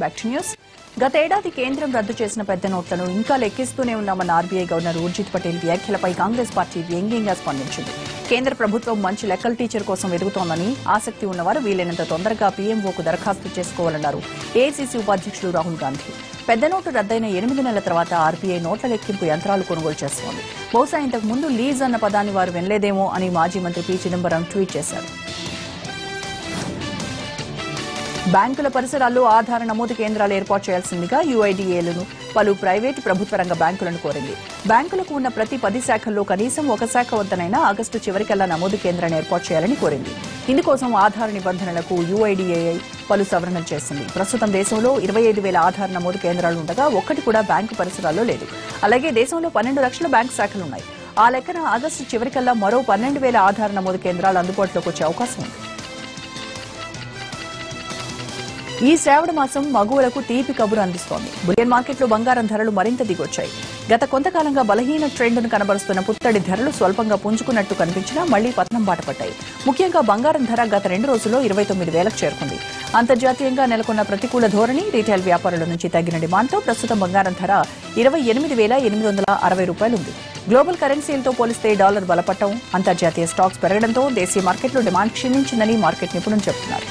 Back to news. గతేడాది కేంద్రం రద్దు చేసిన పెద్ద నోట్లను ఇంకా లెక్కిస్తూనే ఉన్నామన్న ఆర్బీఐ గవర్నర్ ఊర్జిత్ పటేల్ వ్యాఖ్యలపై కాంగ్రెస్ పార్టీ వ్యంగ్యంగా స్పందించింది. కేంద్ర ప్రభుత్వం మంచి లెక్కల టీచర్ కోసం వెదుగుతోందని, ఆసక్తి ఉన్నవారు వీలైనంత తొందరగా పీఎంఓకు దరఖాస్తు చేసుకోవాలన్నారు ఏఐసీసీ ఉపాధ్యక్షుడు రాహుల్ గాంధీ. పెద్ద నోటు రద్దయిన 8 నెలల తర్వాత ఆర్బీఐ నోట్ల లెక్కింపు యంత్రాలు కొనుగోలు చేస్తోంది. బహుశా ఇంతకు ముందు లీజ్ అన్న పదాన్ని వారు వినలేదేమో అని మాజీ మంత్రి పి చిదంబరం ట్వీట్ చేశారు. బ్యాంకుల పరిసరాల్లో ఆధార్ నమోదు కేంద్రాలు ఏర్పాటు చేయాల్సిందిగా యూఐడీఏలను పలు ప్రైవేటు ప్రభుత్వ రంగ బ్యాంకులను కోరింది. బ్యాంకులకు ఉన్న ప్రతి 10 శాఖల్లో కనీసం ఒక శాఖ వద్దనైనా ఆగస్టు చివరికల్లా నమోదు కేంద్రాన్ని ఏర్పాటు చేయాలని కోరింది. ఇందుకోసం ఆధార్ నిబంధనలకు యూఐడీఏఐ పలు సవరణలు చేసింది. ప్రస్తుతం దేశంలో 25,000 ఆధార్ నమోదు కేంద్రాలు ఉండగా ఒక్కటి కూడా బ్యాంకు పరిసరాల్లో లేదు. అలాగే దేశంలో 12 లక్షల బ్యాంకు శాఖలున్నాయి. ఆ లెక్కన ఆగస్టు చివరికల్లా మరో 12,000 ఆధార్ నమోదు కేంద్రాలు అందుబాటులోకి వచ్చే అవకాశం ఉంది. ఈ శ్రావణ మాసం మగువలకు తీపి కబురు అందిస్తోంది. బులియన్ మార్కెట్లో బంగారం ధరలు మరింత దిగొచ్చాయి. గత కొంతకాలంగా బలహీన ట్రెండ్ను కనబరుస్తున్న పుత్తడి ధరలు స్వల్పంగా పుంజుకున్నట్టు కనిపించినా మళ్లీ పతనం బాట పట్టాయి. ముఖ్యంగా బంగారం ధర గత 2 రోజుల్లో 29,000కు చేరుకుంది. అంతర్జాతీయంగా నెలకొన్న ప్రతికూల ధోరణి, రీటైల్ వ్యాపారుల నుంచి తగ్గిన డిమాండ్తో ప్రస్తుతం బంగారం ధర 28,860 ఉంది. గ్లోబల్ కరెన్సీలతో పోలిస్తే డాలర్ బలపడటం, అంతర్జాతీయ స్టాక్స్ పెరగడంతో దేశీయ మార్కెట్లో డిమాండ్ క్షీణించిందని మార్కెట్ నిపుణులు చెబుతున్నారు.